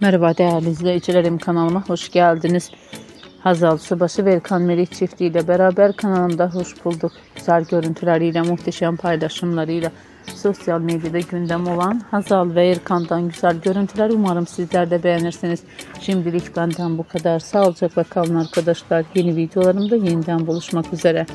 Merhaba değerli izleyicilerim, kanalıma hoş geldiniz. Hazal Subaşı ve Erkan Meriç çiftiyle beraber kanalımda hoş bulduk. Güzel görüntüleriyle, muhteşem paylaşımlarıyla sosyal medyada gündem olan Hazal ve Erkan'dan güzel görüntüler umarım sizler de beğenirsiniz. Şimdilik benden bu kadar. Sağlıcakla kalın arkadaşlar. Yeni videolarımda yeniden buluşmak üzere.